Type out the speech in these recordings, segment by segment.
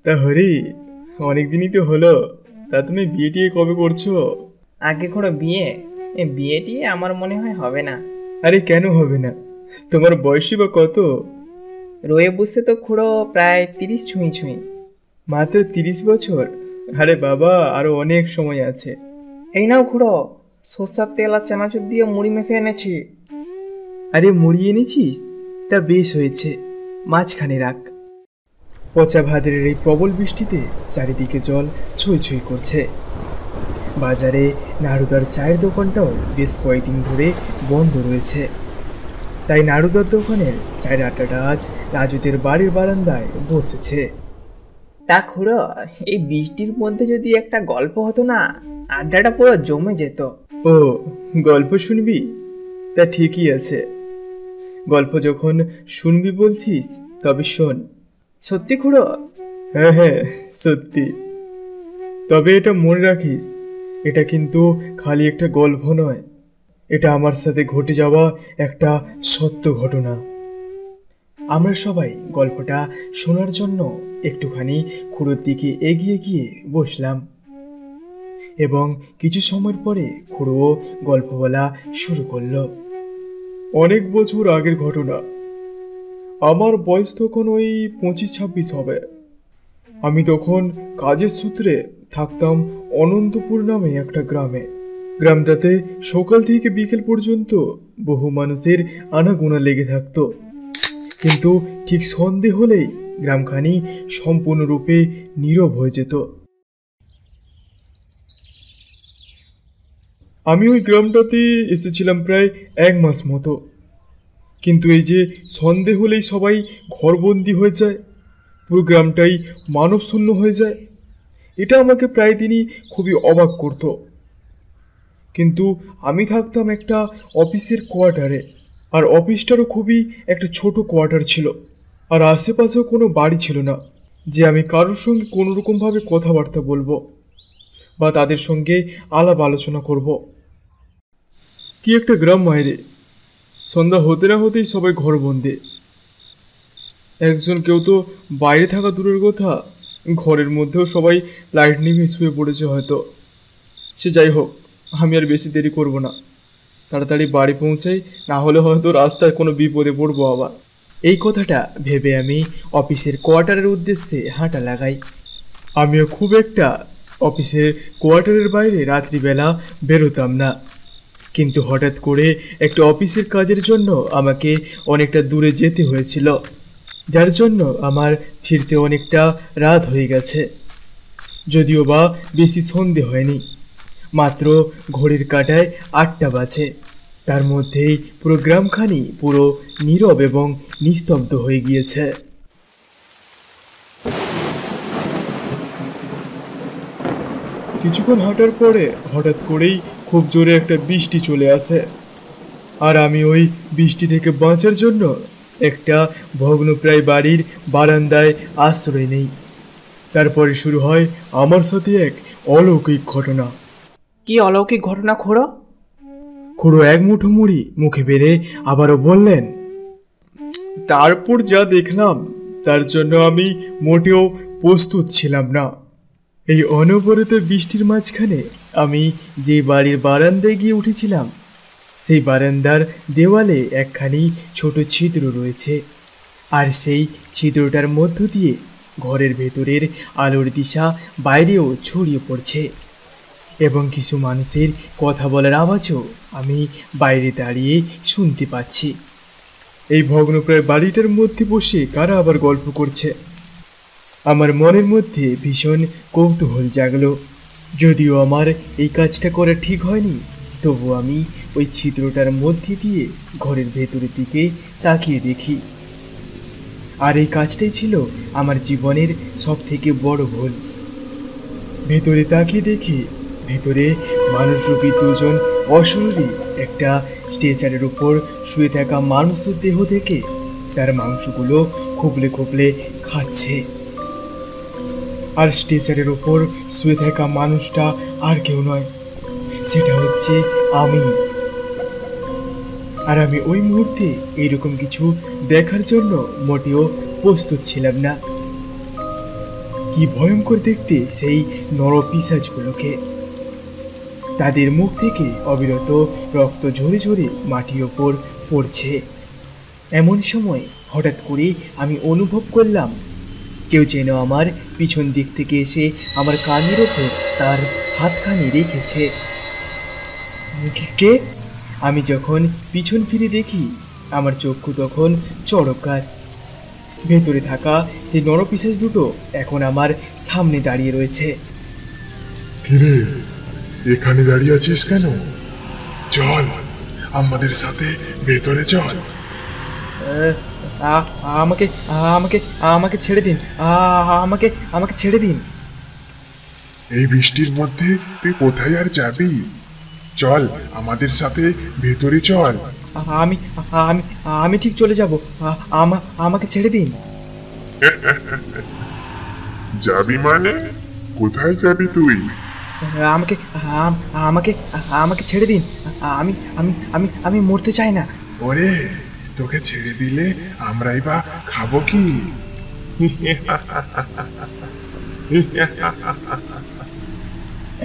তা হরি, অনেকদিনই তো হলো। তা তুমি বিয়ে টিয়ে কবে করছো? আগে খুড়ো বিয়ে? বিয়ে টিয়ে আমার মনে হয় হবে না। আরে কেন হবে না? তোমার বয়সই বা কত? রয়ে বুঝতে তো খুড়ো প্রায় 30 ছুঁই ছুঁই। মাত্র 30 বছর? আরে বাবা, আরো অনেক সময় আছে। এই নাও খুড়ো, সর্ষার তেল আর চানাচুর দিয়ে মুড়ি মেখে এনেছি। আরে মুড়ি এনেছিস? তা বেশ হয়েছে, মাঝখানে রাখ। পচা ভাদ্রের এই প্রবল বৃষ্টিতে চারিদিকে জল ছই ছই করছে। বাজারে নাড়ুদার চায়ের দোকানটাও বেশ কয়েকদিন ধরে বন্ধ রয়েছে। তাই নাড়ুদার দোকানের চায়ের আড্ডাটা আজ রাজুদের বাড়ির বারান্দায় বসেছে। তা খুড়ো, এই বৃষ্টির মধ্যে যদি একটা গল্প হতো না, আড্ডাটা পুরো জমে যেত। ও, গল্প শুনবি? তা ঠিকই আছে, গল্প যখন শুনবি বলছিস তবে শোন। সত্যি খুড়ো? হ্যাঁ হ্যাঁ, সত্যি। তবে এটা মনে রাখিস, এটা কিন্তু খালি একটা গল্প নয়, এটা আমার সাথে ঘটে যাওয়া একটা সত্য ঘটনা। আমরা সবাই গল্পটা শোনার জন্য একটুখানি খুড়োর দিকে এগিয়ে গিয়ে বসলাম এবং কিছু সময় পরে খুড়ো গল্প বলা শুরু করলো। অনেক বছর আগের ঘটনা। আমার বয়স তখন ওই 25-26 হবে। আমি তখন কাজের সূত্রে থাকতাম অনন্তপুর নামে একটা গ্রামে। গ্রামটাতে সকাল থেকে বিকেল পর্যন্ত বহু মানুষের আনাগোনা লেগে থাকতো, কিন্তু ঠিক সন্ধে হলেই গ্রামখানি সম্পূর্ণরূপে নীরব হয়ে যেত। আমি ওই গ্রামটাতে এসেছিলাম প্রায় 1 মাস মতো, কিন্তু এই যে সন্ধে হলেই সবাই ঘরবন্দি হয়ে যায়, পুরো গ্রামটাই মানবশূন্য হয়ে যায়, এটা আমাকে প্রায় দিনই খুবই অবাক করতো। কিন্তু আমি থাকতাম একটা অফিসের কোয়ার্টারে, আর অফিসটারও খুবই একটা ছোট কোয়ার্টার ছিল, আর আশেপাশেও কোনো বাড়ি ছিল না যে আমি কারোর সঙ্গে কোনোরকমভাবে কথাবার্তা বলবো বা তাদের সঙ্গে আলাপ আলোচনা করব। কি একটা গ্রাম মায়েরে! সন্ধ্যা হতে না হতেই সবাই ঘরবন্দি। কেউ তো বাইরে থাকা দূরের কথা, ঘরের মধ্যেও সবাই লাইট নিভিয়ে শুয়ে পড়েছে হয়তো। সে যাই হোক, আমি আর বেশি দেরি করব না, তাড়াতাড়ি বাড়ি পৌঁছাই, না হলে হয়তো রাস্তায় কোনো বিপদে পড়বো আবার। এই কথাটা ভেবে আমি অফিসের কোয়ার্টারের উদ্দেশ্যে হাঁটা লাগাই। আমিও খুব একটা অফিসের কোয়ার্টারের বাইরে রাত্রিবেলা বেরোতাম না, কিন্তু হঠাৎ করে একটা অফিসের কাজের জন্য আমাকে অনেকটা দূরে যেতে হয়েছিল, যার জন্য আমার ফিরতে অনেকটা রাত হয়ে গেছে। যদিও বা বেশি সন্ধে হয়নি, মাত্র ঘড়ির কাঁটায় 8টা বাজে। তার মধ্যেই পুরো গ্রামখানি পুরো নীরব এবং নিস্তব্ধ হয়ে গিয়েছে। কিছুক্ষণ হাঁটার পরে হঠাৎ করেই খুব জোরে একটা বৃষ্টি চলে আসে, আর আমি ওই বৃষ্টি থেকে বাঁচার জন্য একটা ভগ্নপ্রায় বাড়ির বারান্দায় আশ্রয় নেই। তারপরে শুরু হয় আমার সাথে এক অলৌকিক ঘটনা। কি অলৌকিক ঘটনা খুড়ো? খুড়ো এক মুঠো মুড়ি মুখে বেড়ে আবারও বললেন, তারপর যা দেখলাম তার জন্য আমি মোটেও প্রস্তুত ছিলাম না। এই অনবরত বৃষ্টির মাঝখানে আমি যে বাড়ির বারান্দায় গিয়ে উঠেছিলাম, সেই বারান্দার দেওয়ালে একখানি ছোট ছিদ্র রয়েছে, আর সেই ছিদ্রটার মধ্য দিয়ে ঘরের ভেতরের আলোর দিশা বাইরেও ছড়িয়ে পড়ছে, এবং কিছু মানুষের কথা বলার আওয়াজও আমি বাইরে দাঁড়িয়ে শুনতে পাচ্ছি। এই ভগ্নপ্রায় বাড়িটার মধ্যে বসে কারা আবার গল্প করছে। আমার মনের মধ্যে ভীষণ কৌতূহল জাগলো। যদিও আমার এই কাজটা করা ঠিক হয়নি, তবু আমি ওই ছিদ্রটার মধ্যে দিয়ে ঘরের ভেতরের দিকে তাকিয়ে দেখি। আর এই কাজটাই ছিল আমার জীবনের সব থেকে বড় ভুল। ভেতরে তাকিয়ে দেখি ভেতরে মানুষরূপী দুজন অশরীরী একটা স্ট্রেচারের উপর শুয়ে থাকা মানুষের দেহ থেকে তার মাংসগুলো খুবলে খুবলে খাচ্ছে। আর স্ট্রেচারের উপর শুয়ে থাকা মানুষটা আর কেউ নয়, সেটা হচ্ছে আমি। আর আমি ওই মুহূর্তে এইরকম কিছু দেখার জন্য মোটেও প্রস্তুত ছিলাম না। কি ভয়ঙ্কর দেখতে সেই নরপিশাচগুলোকে। তাদের মুখ থেকে অবিরত রক্ত ঝরে ঝরে মাটির ওপর পড়ছে। এমন সময় হঠাৎ করে আমি অনুভব করলাম কেউ যেন আমার পিছন দিক থেকে এসে আমার কানের ওপর তার হাতখানি রেখেছে। কে? আমি যখন পিছন ফিরে দেখি আমার চক্ষু তখন চড়ক গাছ। ভেতরে থাকা সেই নরপিশাচ দুটো এখন আমার সামনে দাঁড়িয়ে রয়েছে। কিরে, এখানে দাঁড়িয়ে আছিস কেন? চল আমাদের সাথে ভেতরে চল। আমাকে আমাকে আমাকে ছেড়ে দিন। আমাকে আমাকে ছেড়ে দিন। এই বৃষ্টির মধ্যে তুই কোথায় আর যাবি? চল আমাদের সাথে ভেতরে চল। আমি আমি আমি ঠিক চলে যাব। আমাকে ছেড়ে দিন। যাবি মানে? কোথায় যাবি তুই? আমাকে আমাকে আমাকে ছেড়ে দিন। আমি আমি আমি আমি মরতে চাই না। ওরে, তোকে ছেড়ে দিলে আমরাই বা খাবো কি?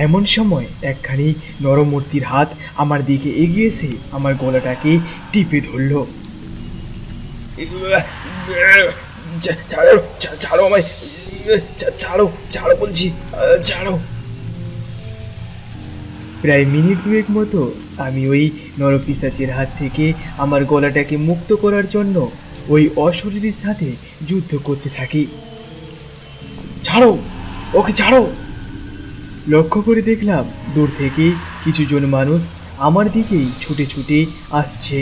এমন সময় একখানি নরমূর্তির হাত আমার দিকে এগিয়ে এসে আমার গলাটাকে টিপে ধরল। ছাড়ো ছাড়ো আমায়, ছাড়ো ছাড়ো বলছি, ছাড়ো। প্রায় মিনিট দুয়েক মতো আমি ওই নরপিশাচের হাত থেকে আমার গলাটাকে মুক্ত করার জন্য ওই অশরীরীর সাথে যুদ্ধ করতে থাকি। ছাড়ো, ওকে ছাড়ো। লক্ষ্য করে দেখলাম দূর থেকে কিছুজন মানুষ আমার দিকেই ছুটে ছুটে আসছে।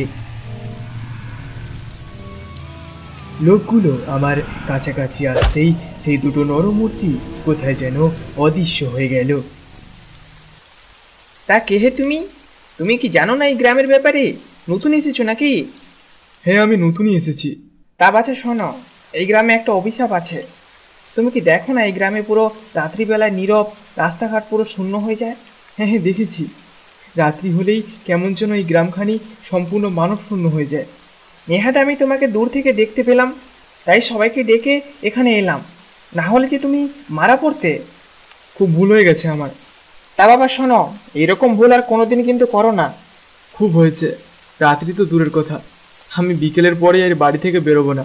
লোকগুলো আমার কাছাকাছি আসতেই সেই দুটো নরমূর্তি কোথায় যেন অদৃশ্য হয়ে গেল। তা কে হে তুমি? তুমি কি জানো না এই গ্রামের ব্যাপারে? নতুন এসেছো নাকি? হ্যাঁ, আমি নতুনই এসেছি। তা বাছা শোনো, এই গ্রামে একটা অভিশাপ আছে। তুমি কি দেখো না এই গ্রামে পুরো রাত্রিবেলায় নীরব, রাস্তাঘাট পুরো শূন্য হয়ে যায়? হ্যাঁ হ্যাঁ, দেখেছি। রাত্রি হলেই কেমন যেন এই গ্রামখানি সম্পূর্ণ মানব শূন্য হয়ে যায়। নেহাত আমি তোমাকে দূর থেকে দেখতে পেলাম, তাই সবাইকে ডেকে এখানে এলাম, না হলে যে তুমি মারা পড়তে। খুব ভুল হয়ে গেছে আমার। তা বাবা শোনো, এরকম ভুল আর কোনোদিন কিন্তু করো না। খুব হয়েছে। রাত্রি তো দূরের কথা, আমি বিকেলের পরে আর বাড়ি থেকে বেরোবো না।